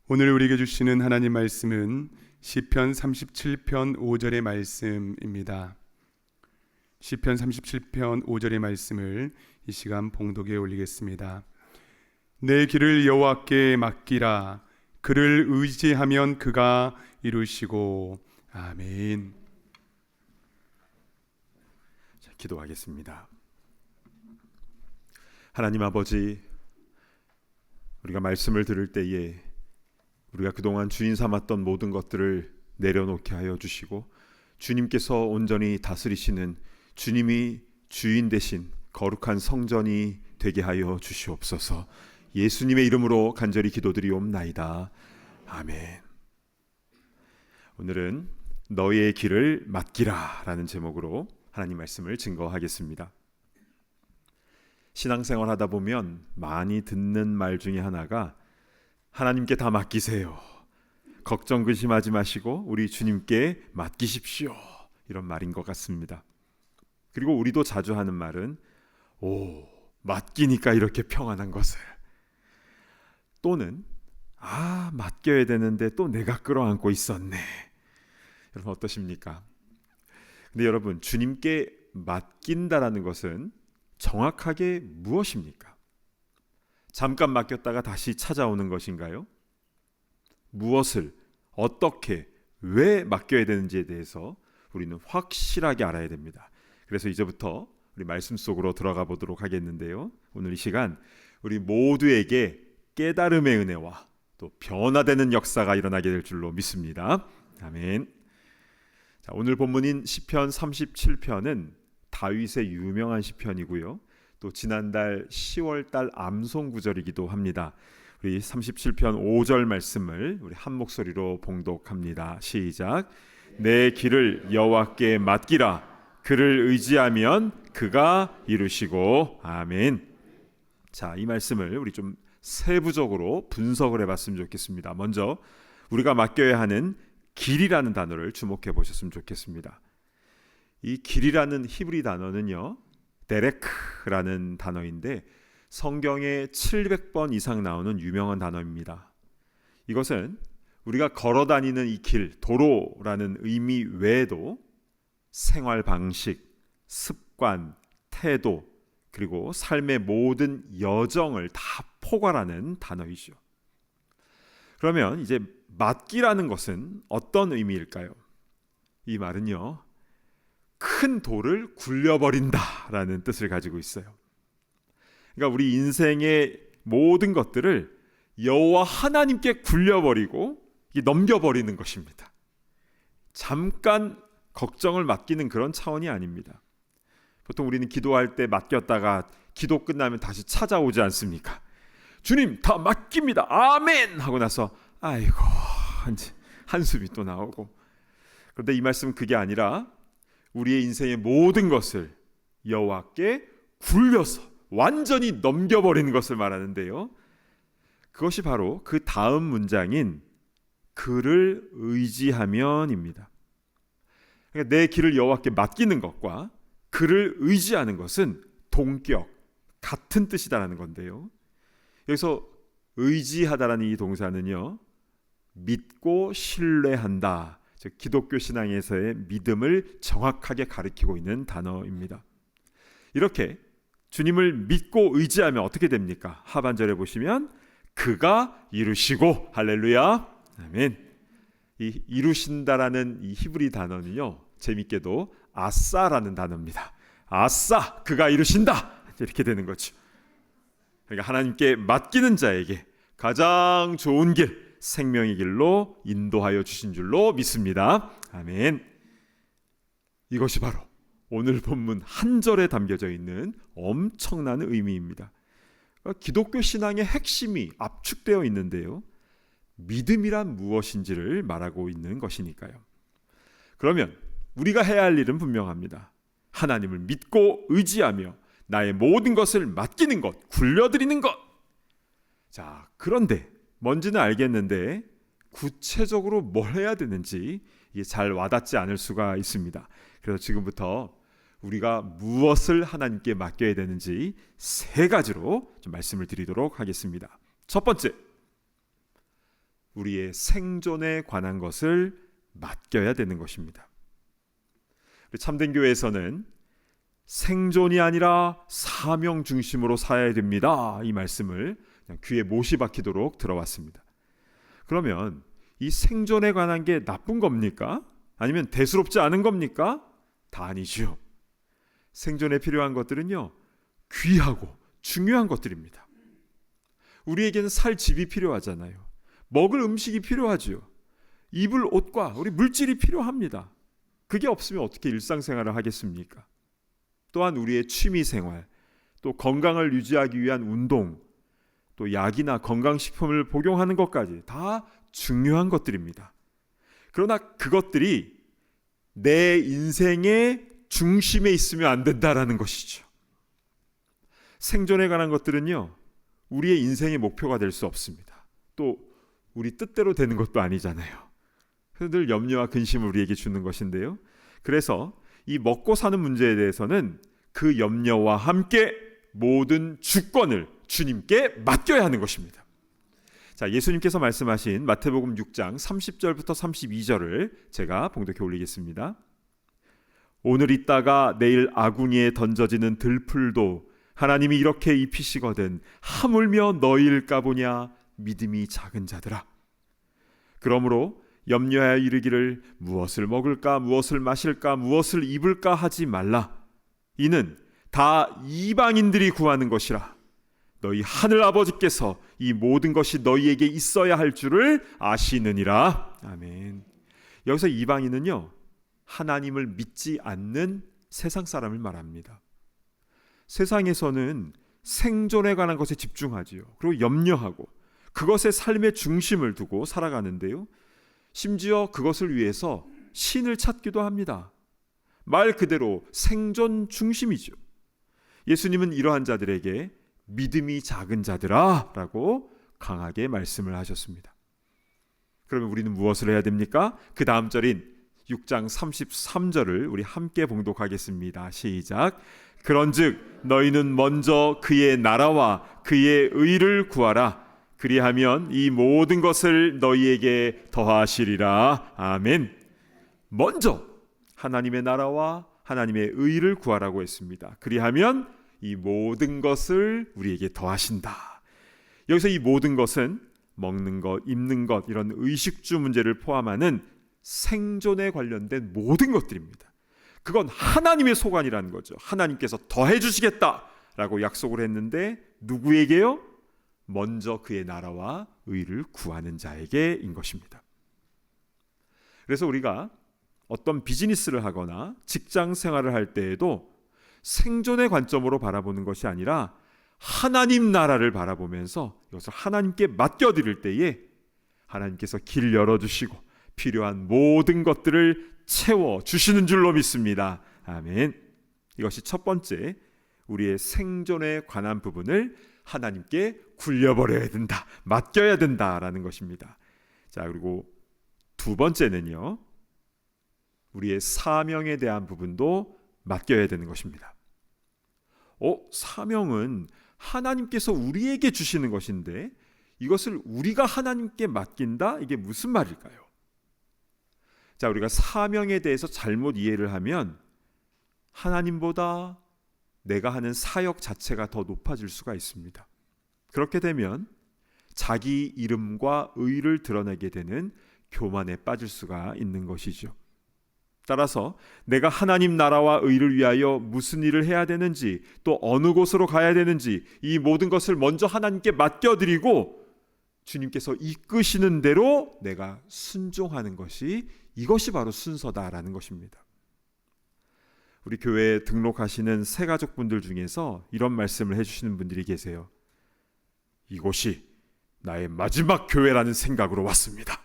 오늘 우리에게 주시는 하나님 말씀은 시편 37편 5절의 말씀입니다. 시편 37편 5절의 말씀을 이 시간 봉독에 올리겠습니다. 내 길을 여호와께 맡기라. 그를 의지하면 그가 이루시고. 아멘. 자, 기도하겠습니다. 하나님 아버지, 우리가 말씀을 들을 때에 우리가 그동안 주인 삼았던 모든 것들을 내려놓게 하여 주시고, 주님께서 온전히 다스리시는 주님이 주인 되신 거룩한 성전이 되게 하여 주시옵소서. 예수님의 이름으로 간절히 기도드리옵나이다. 아멘. 오늘은 너의 길을 맡기라 라는 제목으로 하나님 말씀을 증거하겠습니다. 신앙생활 하다 보면 많이 듣는 말 중에 하나가 하나님께 다 맡기세요. 걱정 근심하지 마시고 우리 주님께 맡기십시오. 이런 말인 것 같습니다. 그리고 우리도 자주 하는 말은 맡기니까 이렇게 평안한 것을, 또는 맡겨야 되는데 또 내가 끌어안고 있었네. 여러분 어떠십니까? 근데 여러분, 주님께 맡긴다라는 것은 정확하게 무엇입니까? 잠깐 맡겼다가 다시 찾아오는 것인가요? 무엇을, 어떻게, 왜 맡겨야 되는지에 대해서 우리는 확실하게 알아야 됩니다. 그래서 이제부터 우리 말씀 속으로 들어가 보도록 하겠는데요. 오늘 이 시간 우리 모두에게 깨달음의 은혜와 또 변화되는 역사가 일어나게 될 줄로 믿습니다. 아멘. 자, 오늘 본문인 시편 37편은 다윗의 유명한 시편이고요. 또 지난달 10월달 암송 구절이기도 합니다. 우리 37편 5절 말씀을 우리 한 목소리로 봉독합니다. 시작. 내 길을 여호와께 맡기라. 그를 의지하면 그가 이루시고. 아멘. 자, 이 말씀을 우리 좀 세부적으로 분석을 해봤으면 좋겠습니다. 먼저 우리가 맡겨야 하는 길이라는 단어를 주목해 보셨으면 좋겠습니다. 이 길이라는 히브리 단어는요, 데레크라는 단어인데 성경에 700번 이상 나오는 유명한 단어입니다. 이것은 우리가 걸어 다니는 이 길, 도로라는 의미 외에도 생활 방식, 습관, 태도, 그리고 삶의 모든 여정을 다 포괄하는 단어이죠. 그러면 이제 맡기라는 것은 어떤 의미일까요? 이 말은요, 큰 돌을 굴려버린다라는 뜻을 가지고 있어요. 그러니까 우리 인생의 모든 것들을 여호와 하나님께 굴려버리고 넘겨버리는 것입니다. 잠깐 걱정을 맡기는 그런 차원이 아닙니다. 보통 우리는 기도할 때 맡겼다가 기도 끝나면 다시 찾아오지 않습니까? 주님 다 맡깁니다. 아멘! 하고 나서 아이고 한숨이 또 나오고. 그런데 이 말씀은 그게 아니라 우리의 인생의 모든 것을 여호와께 굴려서 완전히 넘겨버리는 것을 말하는데요. 그것이 바로 그 다음 문장인 그를 의지하면입니다. 그러니까 내 길을 여호와께 맡기는 것과 그를 의지하는 것은 동격, 같은 뜻이다라는 건데요. 여기서 의지하다라는 이 동사는요, 믿고 신뢰한다, 즉 기독교 신앙에서의 믿음을 정확하게 가리키고 있는 단어입니다. 이렇게 주님을 믿고 의지하면 어떻게 됩니까? 하반절에 보시면 그가 이루시고. 할렐루야. 아멘. 이 이루신다라는 이 히브리 단어는요, 재밌게도 아싸라는 단어입니다. 아싸, 그가 이루신다, 이렇게 되는 거죠. 그러니까 하나님께 맡기는 자에게 가장 좋은 길, 생명의 길로 인도하여 주신 줄로 믿습니다. 아멘. 이것이 바로 오늘 본문 한 절에 담겨져 있는 엄청난 의미입니다. 기독교 신앙의 핵심이 압축되어 있는데요, 믿음이란 무엇인지를 말하고 있는 것이니까요. 그러면 우리가 해야 할 일은 분명합니다. 하나님을 믿고 의지하며 나의 모든 것을 맡기는 것, 굴려드리는 것. 자, 그런데 뭔지는 알겠는데 구체적으로 뭘 해야 되는지 이게 잘 와닿지 않을 수가 있습니다. 그래서 지금부터 우리가 무엇을 하나님께 맡겨야 되는지 세 가지로 좀 말씀을 드리도록 하겠습니다. 첫 번째, 우리의 생존에 관한 것을 맡겨야 되는 것입니다. 참된 교회에서는 생존이 아니라 사명 중심으로 살아야 됩니다. 이 말씀을 그냥 귀에 못이 박히도록 들어왔습니다. 그러면 이 생존에 관한 게 나쁜 겁니까? 아니면 대수롭지 않은 겁니까? 다 아니죠. 생존에 필요한 것들은요, 귀하고 중요한 것들입니다. 우리에게는 살 집이 필요하잖아요. 먹을 음식이 필요하죠. 입을 옷과 우리 물질이 필요합니다. 그게 없으면 어떻게 일상생활을 하겠습니까? 또한 우리의 취미생활, 또 건강을 유지하기 위한 운동, 또 약이나 건강식품을 복용하는 것까지 다 중요한 것들입니다. 그러나 그것들이 내 인생의 중심에 있으면 안 된다라는 것이죠. 생존에 관한 것들은요, 우리의 인생의 목표가 될 수 없습니다. 또 우리 뜻대로 되는 것도 아니잖아요. 그래서 늘 염려와 근심을 우리에게 주는 것인데요. 그래서 이 먹고 사는 문제에 대해서는 그 염려와 함께 모든 주권을 주님께 맡겨야 하는 것입니다. 자, 예수님께서 말씀하신 마태복음 6장 30절부터 32절을 제가 봉독해 올리겠습니다. 오늘 있다가 내일 아궁이에 던져지는 들풀도 하나님이 이렇게 입히시거든 하물며 너희일까 보냐 믿음이 작은 자들아. 그러므로 염려하여 이르기를 무엇을 먹을까 무엇을 마실까 무엇을 입을까 하지 말라. 이는 다 이방인들이 구하는 것이라. 너희 하늘 아버지께서 이 모든 것이 너희에게 있어야 할 줄을 아시느니라. 아멘. 여기서 이방인은요, 하나님을 믿지 않는 세상 사람을 말합니다. 세상에서는 생존에 관한 것에 집중하지요. 그리고 염려하고 그것에 삶의 중심을 두고 살아가는데요. 심지어 그것을 위해서 신을 찾기도 합니다. 말 그대로 생존 중심이죠. 예수님은 이러한 자들에게 믿음이 작은 자들아 라고 강하게 말씀을 하셨습니다. 그러면 우리는 무엇을 해야 됩니까? 그 다음 절인 6장 33절을 우리 함께 봉독하겠습니다. 시작. 그런즉 너희는 먼저 그의 나라와 그의 의를 구하라. 그리하면 이 모든 것을 너희에게 더하시리라. 아멘. 먼저 하나님의 나라와 하나님의 의를 구하라고 했습니다. 그리하면 이 모든 것을 우리에게 더하신다. 여기서 이 모든 것은 먹는 것, 입는 것, 이런 의식주 문제를 포함하는 생존에 관련된 모든 것들입니다. 그건 하나님의 소관이라는 거죠. 하나님께서 더해 주시겠다라고 약속을 했는데 누구에게요? 먼저 그의 나라와 의를 구하는 자에게인 것입니다. 그래서 우리가 어떤 비즈니스를 하거나 직장 생활을 할 때에도 생존의 관점으로 바라보는 것이 아니라 하나님 나라를 바라보면서 이것을 하나님께 맡겨드릴 때에 하나님께서 길 열어주시고 필요한 모든 것들을 채워주시는 줄로 믿습니다. 아멘. 이것이 첫 번째, 우리의 생존에 관한 부분을 하나님께 굴려버려야 된다, 맡겨야 된다라는 것입니다. 자, 그리고 두 번째는요, 우리의 사명에 대한 부분도 맡겨야 되는 것입니다. 사명은 하나님께서 우리에게 주시는 것인데 이것을 우리가 하나님께 맡긴다? 이게 무슨 말일까요? 자, 우리가 사명에 대해서 잘못 이해를 하면 하나님보다 내가 하는 사역 자체가 더 높아질 수가 있습니다. 그렇게 되면 자기 이름과 의를 드러내게 되는 교만에 빠질 수가 있는 것이죠. 따라서 내가 하나님 나라와 의를 위하여 무슨 일을 해야 되는지, 또 어느 곳으로 가야 되는지, 이 모든 것을 먼저 하나님께 맡겨드리고 주님께서 이끄시는 대로 내가 순종하는 것이, 이것이 바로 순서다라는 것입니다. 우리 교회에 등록하시는 새가족분들 중에서 이런 말씀을 해주시는 분들이 계세요. 이곳이 나의 마지막 교회라는 생각으로 왔습니다.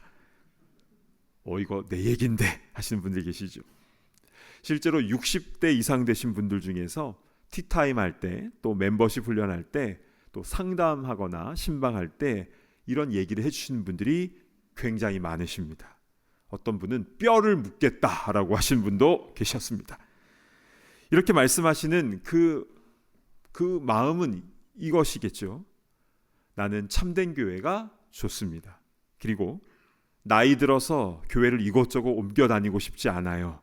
이거 내 얘긴데 하시는 분들이 계시죠. 실제로 60대 이상 되신 분들 중에서 티타임 할 때, 또 멤버십 훈련할 때, 또 상담하거나 신방할 때 이런 얘기를 해주시는 분들이 굉장히 많으십니다. 어떤 분은 뼈를 묻겠다라고 하신 분도 계셨습니다. 이렇게 말씀하시는 그 마음은 이것이겠죠. 나는 참된 교회가 좋습니다. 그리고 나이 들어서 교회를 이곳저곳 옮겨 다니고 싶지 않아요.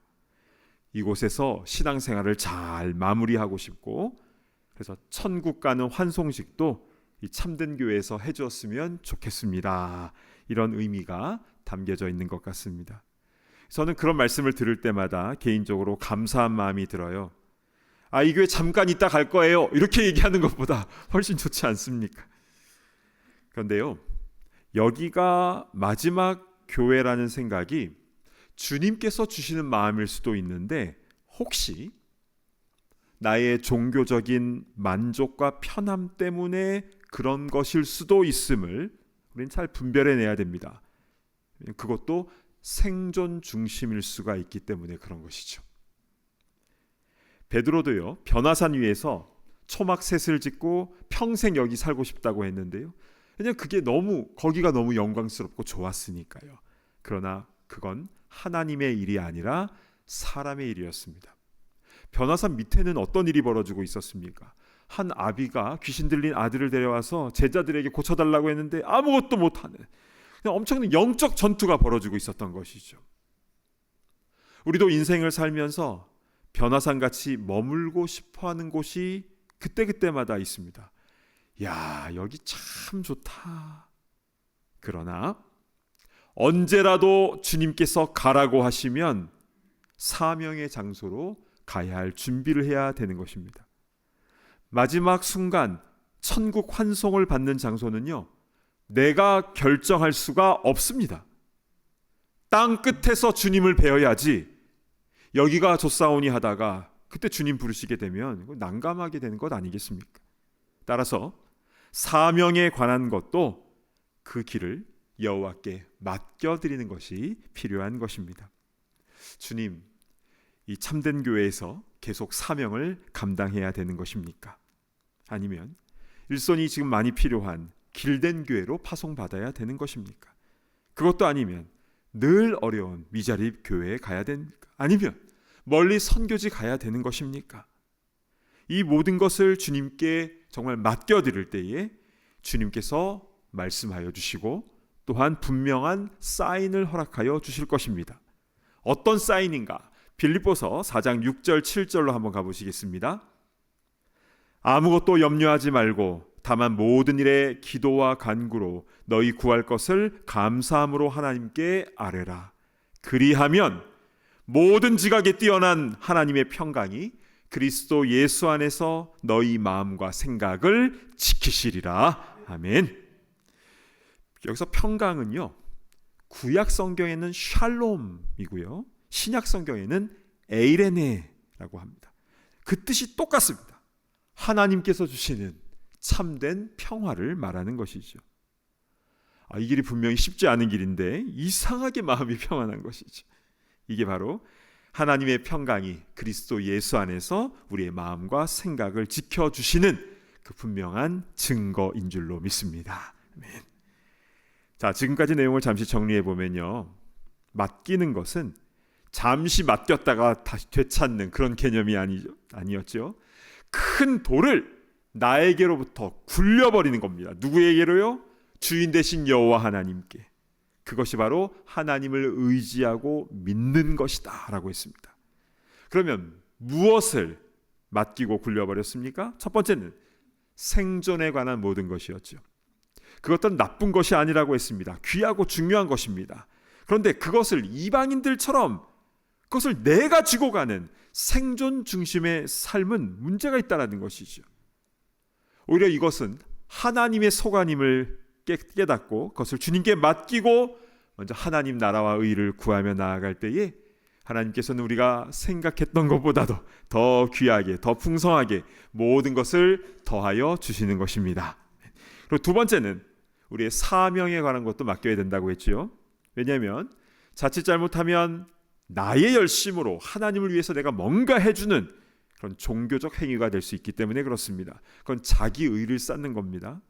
이곳에서 신앙생활을 잘 마무리하고 싶고, 그래서 천국 가는 환송식도 이 참된 교회에서 해주었으면 좋겠습니다. 이런 의미가 담겨져 있는 것 같습니다. 저는 그런 말씀을 들을 때마다 개인적으로 감사한 마음이 들어요. 이 교회 잠깐 있다 갈 거예요, 이렇게 얘기하는 것보다 훨씬 좋지 않습니까? 그런데요, 여기가 마지막 교회라는 생각이 주님께서 주시는 마음일 수도 있는데, 혹시 나의 종교적인 만족과 편함 때문에 그런 것일 수도 있음을 우리는 잘 분별해내야 됩니다. 그것도 생존 중심일 수가 있기 때문에 그런 것이죠. 베드로도요, 변화산 위에서 초막셋을 짓고 평생 여기 살고 싶다고 했는데요, 왜냐하면 그게 거기가 너무 영광스럽고 좋았으니까요. 그러나 그건 하나님의 일이 아니라 사람의 일이었습니다. 변화산 밑에는 어떤 일이 벌어지고 있었습니까? 한 아비가 귀신 들린 아들을 데려와서 제자들에게 고쳐달라고 했는데 아무것도 못하는, 그냥 엄청난 영적 전투가 벌어지고 있었던 것이죠. 우리도 인생을 살면서 변화산같이 머물고 싶어하는 곳이 그때그때마다 있습니다. 야, 여기 참 좋다. 그러나 언제라도 주님께서 가라고 하시면 사명의 장소로 가야 할 준비를 해야 되는 것입니다. 마지막 순간 천국 환송을 받는 장소는요, 내가 결정할 수가 없습니다. 땅 끝에서 주님을 뵈어야지 여기가 좋사오니 하다가 그때 주님 부르시게 되면 난감하게 되는 것 아니겠습니까? 따라서 사명에 관한 것도 그 길을 여호와께 맡겨드리는 것이 필요한 것입니다. 주님, 이 참된 교회에서 계속 사명을 감당해야 되는 것입니까? 아니면 일손이 지금 많이 필요한 길된 교회로 파송받아야 되는 것입니까? 그것도 아니면 늘 어려운 미자립 교회에 가야 됩니까? 아니면 멀리 선교지 가야 되는 것입니까? 이 모든 것을 주님께 정말 맡겨드릴 때에 주님께서 말씀하여 주시고 또한 분명한 사인을 허락하여 주실 것입니다. 어떤 사인인가? 빌립보서 4장 6절 7절로 한번 가보시겠습니다. 아무것도 염려하지 말고 다만 모든 일에 기도와 간구로 너희 구할 것을 감사함으로 하나님께 아뢰라. 그리하면 모든 지각에 뛰어난 하나님의 평강이 그리스도 예수 안에서 너희 마음과 생각을 지키시리라. 아멘. 여기서 평강은요, 구약 성경에는 샬롬이고요, 신약 성경에는 에이레네라고 합니다. 그 뜻이 똑같습니다. 하나님께서 주시는 참된 평화를 말하는 것이죠. 이 길이 분명히 쉽지 않은 길인데 이상하게 마음이 평안한 것이죠. 이게 바로 하나님의 평강이 그리스도 예수 안에서 우리의 마음과 생각을 지켜주시는 그 분명한 증거인 줄로 믿습니다. 아멘. 자, 지금까지 내용을 잠시 정리해 보면요, 맡기는 것은 잠시 맡겼다가 다시 되찾는 그런 개념이 아니었죠. 큰 돌을 나에게로부터 굴려버리는 겁니다. 누구에게로요? 주인 되신 여호와 하나님께. 그것이 바로 하나님을 의지하고 믿는 것이다 라고 했습니다. 그러면 무엇을 맡기고 굴려버렸습니까? 첫 번째는 생존에 관한 모든 것이었죠. 그것은 나쁜 것이 아니라고 했습니다. 귀하고 중요한 것입니다. 그런데 그것을 이방인들처럼 그것을 내가 쥐고 가는 생존 중심의 삶은 문제가 있다는 것이죠. 오히려 이것은 하나님의 소관임을 깨닫고 그것을 주님께 맡기고 먼저 하나님 나라와 의를 구하며 나아갈 때에 하나님께서는 우리가 생각했던 것보다도 더 귀하게, 더 풍성하게 모든 것을 더하여 주시는 것입니다. 그리고 두 번째는 우리의 사명에 관한 것도 맡겨야 된다고 했죠. 왜냐하면 자칫 잘못하면 나의 열심으로 하나님을 위해서 내가 뭔가 해주는 그런 종교적 행위가 될 수 있기 때문에 그렇습니다. 그건 자기 의를 쌓는 겁니다.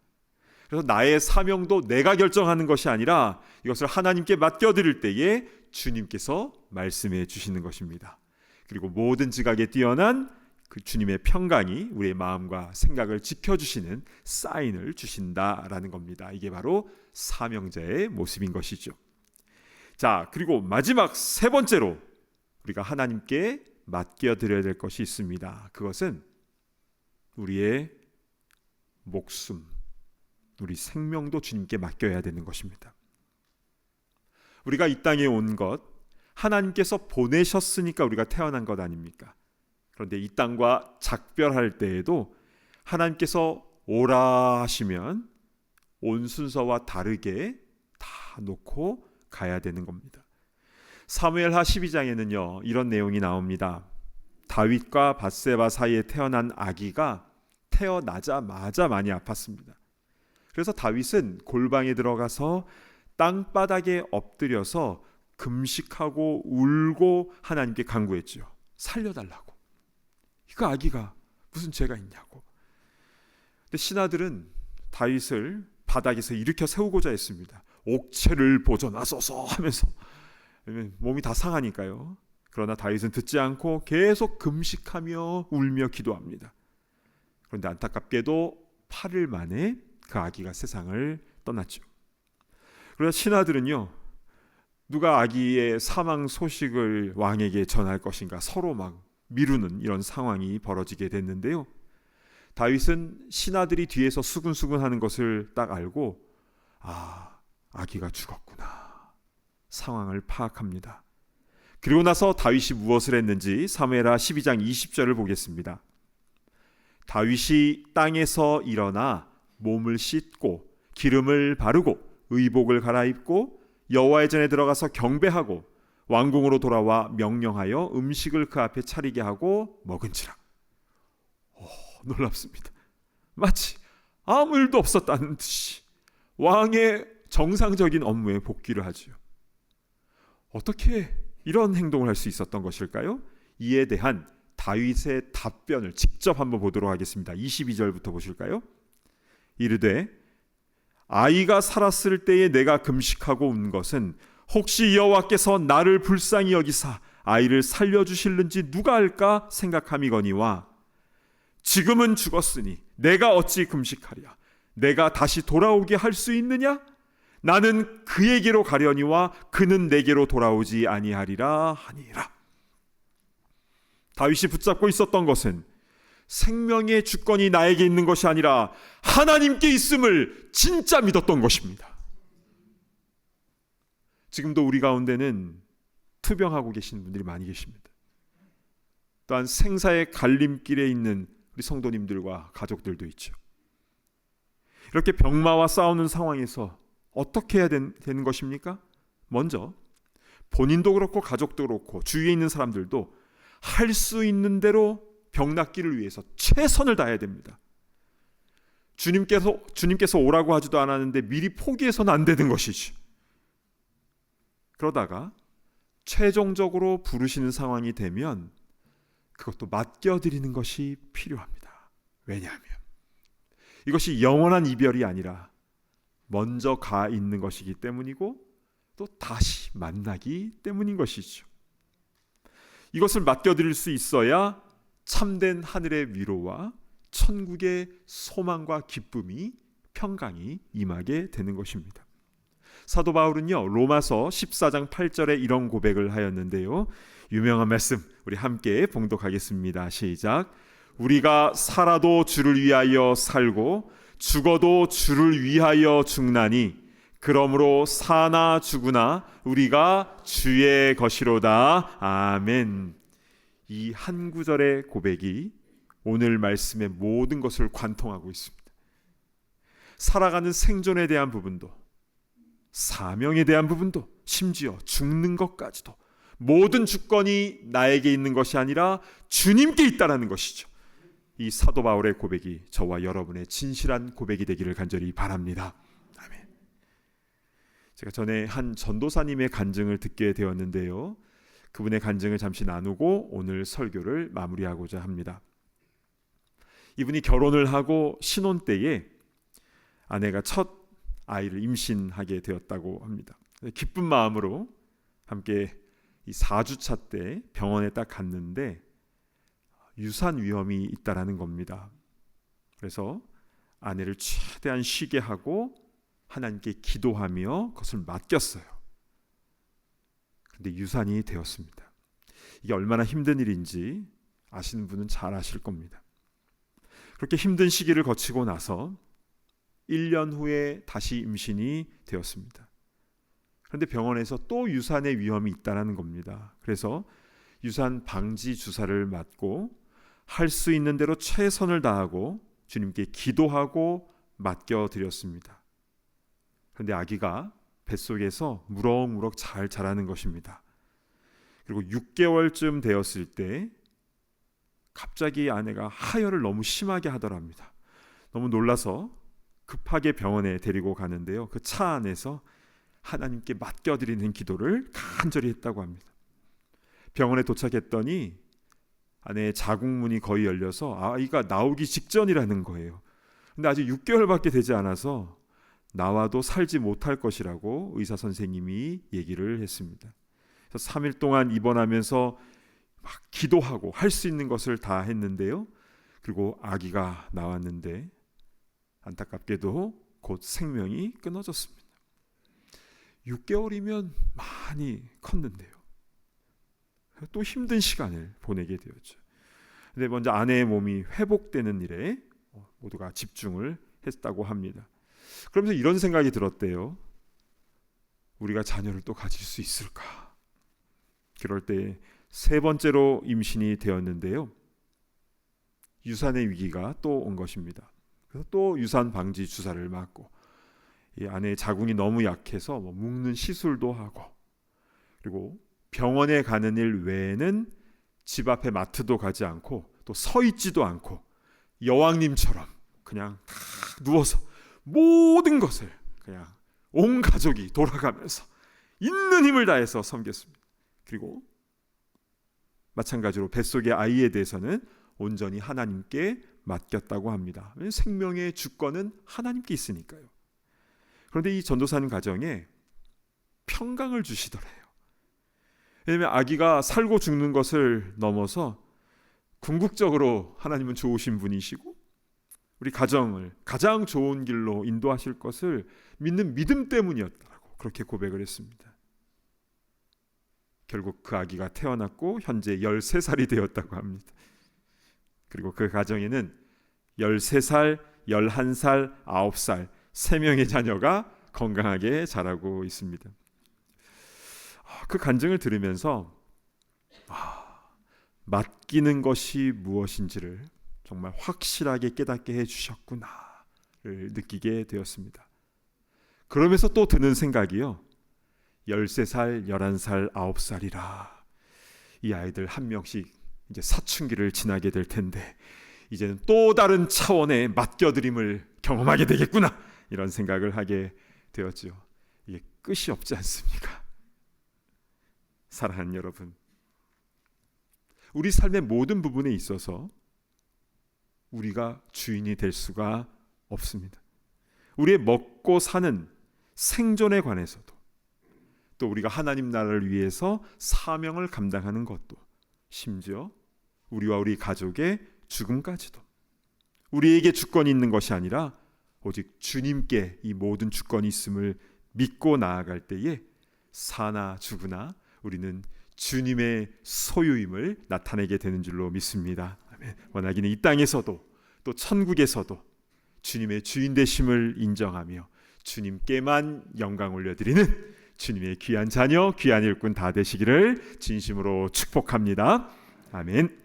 그래서 나의 사명도 내가 결정하는 것이 아니라 이것을 하나님께 맡겨드릴 때에 주님께서 말씀해 주시는 것입니다. 그리고 모든 지각에 뛰어난 그 주님의 평강이 우리의 마음과 생각을 지켜주시는 사인을 주신다라는 겁니다. 이게 바로 사명자의 모습인 것이죠. 자, 그리고 마지막 세 번째로 우리가 하나님께 맡겨드려야 될 것이 있습니다. 그것은 우리의 목숨, 우리 생명도 주님께 맡겨야 되는 것입니다. 우리가 이 땅에 온 것, 하나님께서 보내셨으니까 우리가 태어난 것 아닙니까? 그런데 이 땅과 작별할 때에도 하나님께서 오라 하시면 온 순서와 다르게 다 놓고 가야 되는 겁니다. 사무엘하 12장에는요 이런 내용이 나옵니다. 다윗과 밧세바 사이에 태어난 아기가 태어나자마자 많이 아팠습니다. 그래서 다윗은 골방에 들어가서 땅바닥에 엎드려서 금식하고 울고 하나님께 간구했죠. 살려달라고. 그 아기가 무슨 죄가 있냐고. 근데 신하들은 다윗을 바닥에서 일으켜 세우고자 했습니다. 옥체를 보존하소서 하면서 몸이 다 상하니까요. 그러나 다윗은 듣지 않고 계속 금식하며 울며 기도합니다. 그런데 안타깝게도 8일 만에 그 아기가 세상을 떠났죠. 그러나 신하들은요, 누가 아기의 사망 소식을 왕에게 전할 것인가 서로 막 미루는 이런 상황이 벌어지게 됐는데요. 다윗은 신하들이 뒤에서 수근수근 하는 것을 딱 알고 아기가 죽었구나 상황을 파악합니다. 그리고 나서 다윗이 무엇을 했는지 사무엘하 12장 20절을 보겠습니다. 다윗이 땅에서 일어나 몸을 씻고 기름을 바르고 의복을 갈아입고 여호와의 전에 들어가서 경배하고 왕궁으로 돌아와 명령하여 음식을 그 앞에 차리게 하고 먹은지라. 놀랍습니다. 마치 아무 일도 없었다는 듯이 왕의 정상적인 업무에 복귀를 하지요. 어떻게 이런 행동을 할 수 있었던 것일까요? 이에 대한 다윗의 답변을 직접 한번 보도록 하겠습니다. 22절부터 보실까요? 이르되 아이가 살았을 때에 내가 금식하고 운 것은 혹시 여호와께서 나를 불쌍히 여기사 아이를 살려주실는지 누가 알까 생각함이거니와 지금은 죽었으니 내가 어찌 금식하랴. 내가 다시 돌아오게 할 수 있느냐? 나는 그에게로 가려니와 그는 내게로 돌아오지 아니하리라 하니라. 다윗이 붙잡고 있었던 것은 생명의 주권이 나에게 있는 것이 아니라 하나님께 있음을 진짜 믿었던 것입니다. 지금도 우리 가운데는 투병하고 계시는 분들이 많이 계십니다. 또한 생사의 갈림길에 있는 우리 성도님들과 가족들도 있죠. 이렇게 병마와 싸우는 상황에서 어떻게 해야 되는 것입니까? 먼저 본인도 그렇고 가족도 그렇고 주위에 있는 사람들도 할 수 있는 대로 병 낫기를 위해서 최선을 다해야 됩니다. 주님께서 오라고 하지도 않았는데 미리 포기해서는 안 되는 것이지. 그러다가 최종적으로 부르시는 상황이 되면 그것도 맡겨드리는 것이 필요합니다. 왜냐하면 이것이 영원한 이별이 아니라 먼저 가 있는 것이기 때문이고 또 다시 만나기 때문인 것이죠. 이것을 맡겨드릴 수 있어야 참된 하늘의 위로와 천국의 소망과 기쁨이 평강이 임하게 되는 것입니다. 사도 바울은요 로마서 14장 8절에 이런 고백을 하였는데요. 유명한 말씀 우리 함께 봉독하겠습니다. 시작. 우리가 살아도 주를 위하여 살고 죽어도 주를 위하여 죽나니 그러므로 사나 죽으나 우리가 주의 것이로다. 아멘. 이 한 구절의 고백이 오늘 말씀의 모든 것을 관통하고 있습니다. 살아가는 생존에 대한 부분도 사명에 대한 부분도 심지어 죽는 것까지도 모든 주권이 나에게 있는 것이 아니라 주님께 있다라는 것이죠. 이 사도 바울의 고백이 저와 여러분의 진실한 고백이 되기를 간절히 바랍니다. 아멘. 제가 전에 한 전도사님의 간증을 듣게 되었는데요. 그분의 간증을 잠시 나누고 오늘 설교를 마무리하고자 합니다. 이분이 결혼을 하고 신혼 때에 아내가 첫 아이를 임신하게 되었다고 합니다. 기쁜 마음으로 함께 이 4주차 때 병원에 딱 갔는데 유산 위험이 있다라는 겁니다. 그래서 아내를 최대한 쉬게 하고 하나님께 기도하며 그것을 맡겼어요. 그런데 유산이 되었습니다. 이게 얼마나 힘든 일인지 아시는 분은 잘 아실 겁니다. 그렇게 힘든 시기를 거치고 나서 1년 후에 다시 임신이 되었습니다. 그런데 병원에서 또 유산의 위험이 있다는 겁니다. 그래서 유산 방지 주사를 맞고 할 수 있는 대로 최선을 다하고 주님께 기도하고 맡겨드렸습니다. 그런데 아기가 뱃속에서 무럭무럭 잘 자라는 것입니다. 그리고 6개월쯤 되었을 때 갑자기 아내가 하혈을 너무 심하게 하더랍니다. 너무 놀라서 급하게 병원에 데리고 가는데요. 그 차 안에서 하나님께 맡겨드리는 기도를 간절히 했다고 합니다. 병원에 도착했더니 아내의 자궁문이 거의 열려서 아이가 나오기 직전이라는 거예요. 근데 아직 6개월밖에 되지 않아서 나와도 살지 못할 것이라고 의사 선생님이 얘기를 했습니다. 그래서 3일 동안 입원하면서 막 기도하고 할 수 있는 것을 다 했는데요. 그리고 아기가 나왔는데 안타깝게도 곧 생명이 끊어졌습니다. 6개월이면 많이 컸는데요. 또 힘든 시간을 보내게 되었죠. 근데 먼저 아내의 몸이 회복되는 일에 모두가 집중을 했다고 합니다. 그러면서 이런 생각이 들었대요. 우리가 자녀를 또 가질 수 있을까? 그럴 때 세 번째로 임신이 되었는데요. 유산의 위기가 또 온 것입니다. 그래서 또 유산 방지 주사를 맞고 이 아내의 자궁이 너무 약해서 묶는 시술도 하고 그리고 병원에 가는 일 외에는 집 앞에 마트도 가지 않고 또 서 있지도 않고 여왕님처럼 그냥 다 누워서 모든 것을 그냥 온 가족이 돌아가면서 있는 힘을 다해서 섬겼습니다. 그리고 마찬가지로 뱃속의 아이에 대해서는 온전히 하나님께 맡겼다고 합니다. 생명의 주권은 하나님께 있으니까요. 그런데 이 전도사님 가정에 평강을 주시더래요. 왜냐하면 아기가 살고 죽는 것을 넘어서 궁극적으로 하나님은 좋으신 분이시고 우리 가정을 가장 좋은 길로 인도하실 것을 믿는 믿음 때문이었다고 그렇게 고백을 했습니다. 결국 그 아기가 태어났고 현재 13살이 되었다고 합니다. 그리고 그 가정에는 13살, 11살, 9살 3명의 자녀가 건강하게 자라고 있습니다. 그 간증을 들으면서 맡기는 것이 무엇인지를 정말 확실하게 깨닫게 해주셨구나를 느끼게 되었습니다. 그러면서 또 드는 생각이요. 13살, 11살, 9살이라 이 아이들 한 명씩 이제 사춘기를 지나게 될 텐데 이제는 또 다른 차원의 맡겨드림을 경험하게 되겠구나 이런 생각을 하게 되었죠. 이게 끝이 없지 않습니까? 사랑하는 여러분, 우리 삶의 모든 부분에 있어서 우리가 주인이 될 수가 없습니다. 우리의 먹고 사는 생존에 관해서도 또 우리가 하나님 나라를 위해서 사명을 감당하는 것도 심지어 우리와 우리 가족의 죽음까지도 우리에게 주권이 있는 것이 아니라 오직 주님께 이 모든 주권이 있음을 믿고 나아갈 때에 사나 죽으나 우리는 주님의 소유임을 나타내게 되는 줄로 믿습니다. 아멘. 원하기는 이 땅에서도 또 천국에서도 주님의 주인 되심을 인정하며 주님께만 영광 올려드리는 주님의 귀한 자녀, 귀한 일꾼 다 되시기를 진심으로 축복합니다. 아멘.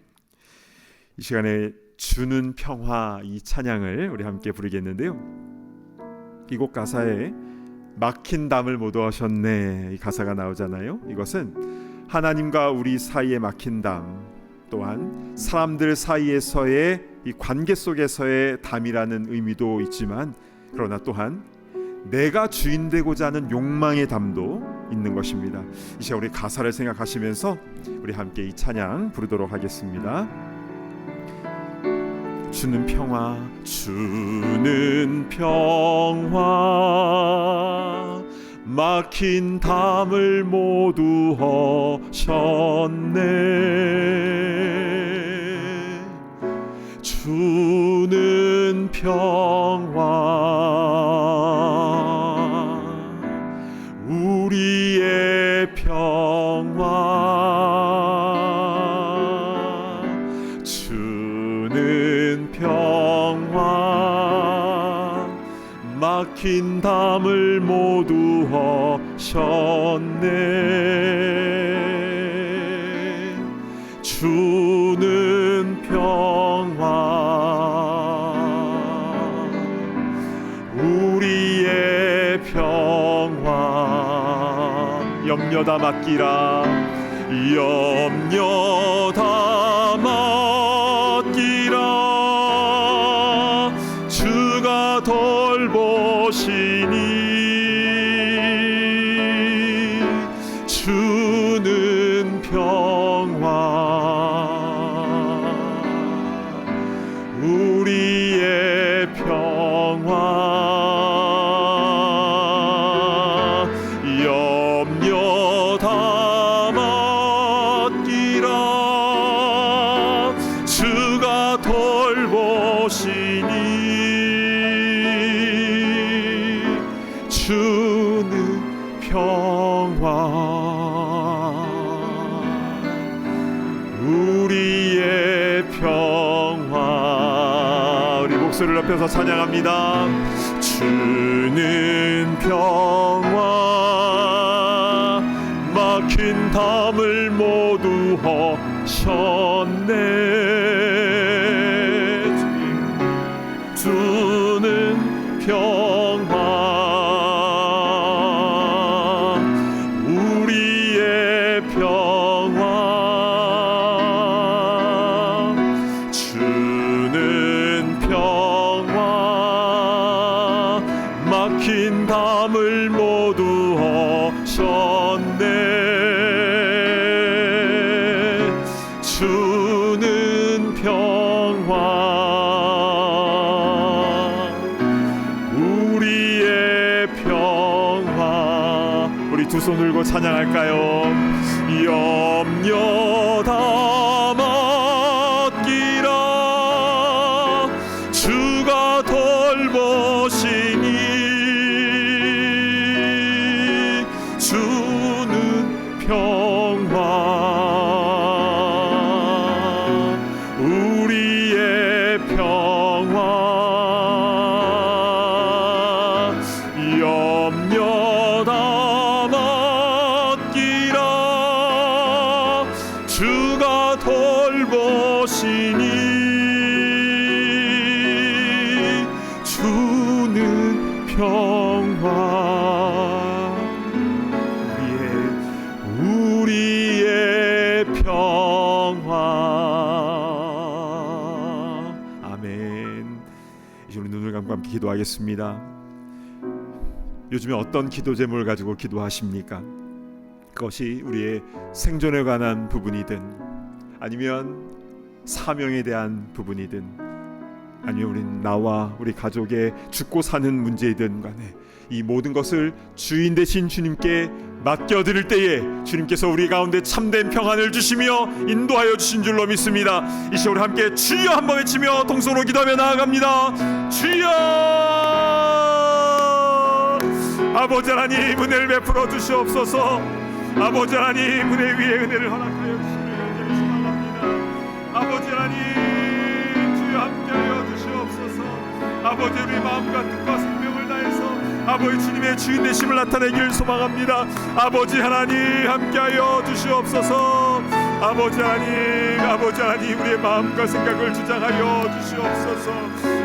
이 시간에 주는 평화 이 찬양을 우리 함께 부르겠는데요. 이 곡 가사에 막힌 담을 못 얻으셨네 이 가사가 나오잖아요. 이것은 하나님과 우리 사이에 막힌 담 또한 사람들 사이에서의 이 관계 속에서의 담이라는 의미도 있지만 그러나 또한 내가 주인 되고자 하는 욕망의 담도 있는 것입니다. 이 시간 우리 가사를 생각하시면서 우리 함께 이 찬양 부르도록 하겠습니다. 주는 평화, 주는 평화, 막힌 담을 모두 허셨네. 주는 평화, 우리의 평화, 주는 평화, 막힌 담을 모두 허셨네. 주는 평화, 우리의 평화, 염려 다 맡기라, 염려 다 맡기라. 주가 돌보시니 주는 평화, 우리의 평화, 염려 다 맡기라. 주가 돌보시니 주는 평화, 우리의 평화. 우리 목소리를 높여서 찬양합니다. 주는 평화, 막힌 담을 모두 허셨네. 주는 평화, 우리의 평화, 주는 평화, 막힌 담을 모두 허셨네. 주는 평화, 우리의 평화. 우리 두 손 들고 찬양할까요? 염려 다 맡기라. 주가 돌보시니 주는 평화, 우리의 평화, 염려 다 맡기라. 주가 돌보시니 주는 평화, 우리의 평화. 아멘. 이제 우리 눈을 감고 함께 기도하겠습니다. 요즘에 어떤 기도 제목을 가지고 기도하십니까? 그것이 우리의 생존에 관한 부분이든 아니면 사명에 대한 부분이든 아니면 우린 나와 우리 가족의 죽고 사는 문제이든 간에 이 모든 것을 주인 되신 주님께 맡겨드릴 때에 주님께서 우리 가운데 참된 평안을 주시며 인도하여 주신 줄로 믿습니다. 이 시간 우리 함께 주여 한번 외치며 동서로 기도하며 나아갑니다. 주여! 아버지 하나님, 은혜를 베풀어 주시옵소서. 아버지 하나님, 은혜 위에 은혜를 허락하여 주시며 간절히 소망합니다. 아버지 하나님, 주여 함께하여 주시옵소서. 아버지, 우리 마음과 뜻과 생명을 다해서 아버지 주님의 주인 되심을 나타내기를 소망합니다. 아버지 하나님, 함께하여 주시옵소서. 아버지 하나님, 우리의 마음과 생각을 주장하여 주시옵소서.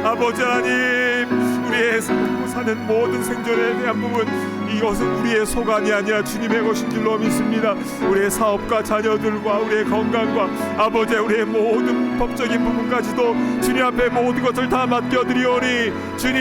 아버지 하나님, 우리의 살고 사는 모든 생존에 대한 부분, 이것은 우리의 소관이 아니라 주님의 것인 줄로 믿습니다. 우리의 사업과 자녀들과 우리의 건강과 아버지 우리의 모든 법적인 부분까지도 주님 앞에 모든 것을 다 맡겨드리오니 주님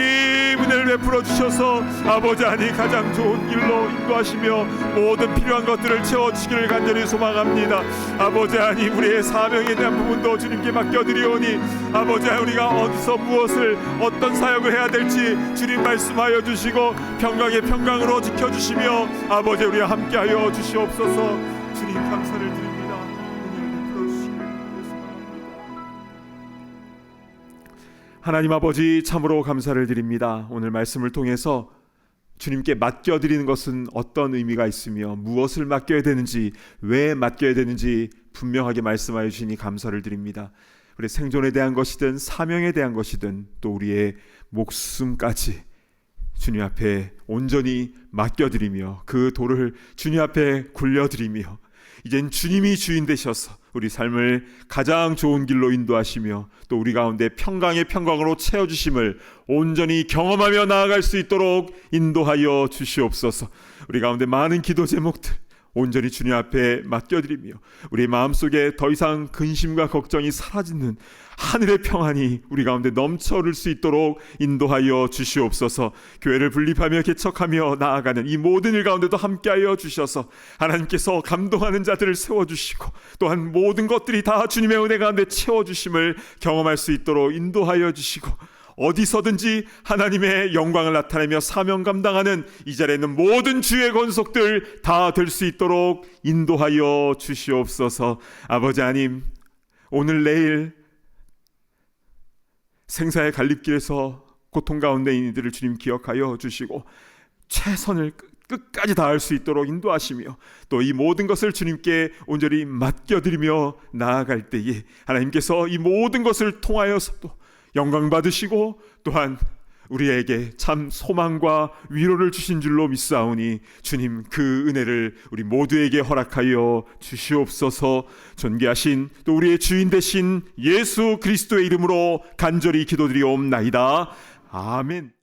은혜를 베풀어 주셔서 아버지 하나님 가장 좋은 길로 인도하시며 모든 필요한 것들을 채워주시기를 간절히 소망합니다. 아버지 하나님, 우리의 사명에 대한 부분도 주님께 맡겨드리오니 아버지 하나님, 우리가 어디서 무엇을 어떤 사역을 해야 될지 주님 말씀하여 주시고 평강의 평강으로 지켜주시며 아버지 우리와 함께하여 주시옵소서. 주님 감사를 드립니다. 은혜를 베풀어 주시기를 소망합니다. 하나님 아버지, 참으로 감사를 드립니다. 오늘 말씀을 통해서 주님께 맡겨드리는 것은 어떤 의미가 있으며 무엇을 맡겨야 되는지, 왜 맡겨야 되는지 분명하게 말씀하여 주시니 감사를 드립니다. 우리 생존에 대한 것이든 사명에 대한 것이든 또 우리의 목숨까지 주님 앞에 온전히 맡겨드리며 그 도를 주님 앞에 굴려드리며 이젠 주님이 주인 되셔서 우리 삶을 가장 좋은 길로 인도하시며 또 우리 가운데 평강의 평강으로 채워주심을 온전히 경험하며 나아갈 수 있도록 인도하여 주시옵소서. 우리 가운데 많은 기도 제목들 온전히 주님 앞에 맡겨드리며 우리 마음속에 더 이상 근심과 걱정이 사라지는 하늘의 평안이 우리 가운데 넘쳐 흐를 수 있도록 인도하여 주시옵소서. 교회를 분립하며 개척하며 나아가는 이 모든 일 가운데도 함께하여 주셔서 하나님께서 감동하는 자들을 세워주시고 또한 모든 것들이 다 주님의 은혜 가운데 채워주심을 경험할 수 있도록 인도하여 주시고 어디서든지 하나님의 영광을 나타내며 사명 감당하는 이 자리에 있는 모든 주의 권속들 다 될 수 있도록 인도하여 주시옵소서. 아버지 하나님, 오늘 내일 생사의 갈림길에서 고통 가운데 있는 이들을 주님 기억하여 주시고 최선을 끝까지 다할 수 있도록 인도하시며 또 이 모든 것을 주님께 온전히 맡겨드리며 나아갈 때에 하나님께서 이 모든 것을 통하여서도 영광 받으시고 또한 우리에게 참 소망과 위로를 주신 줄로 믿사오니 주님 그 은혜를 우리 모두에게 허락하여 주시옵소서. 존귀하신 또 우리의 주인 되신 예수 그리스도의 이름으로 간절히 기도드리옵나이다. 아멘.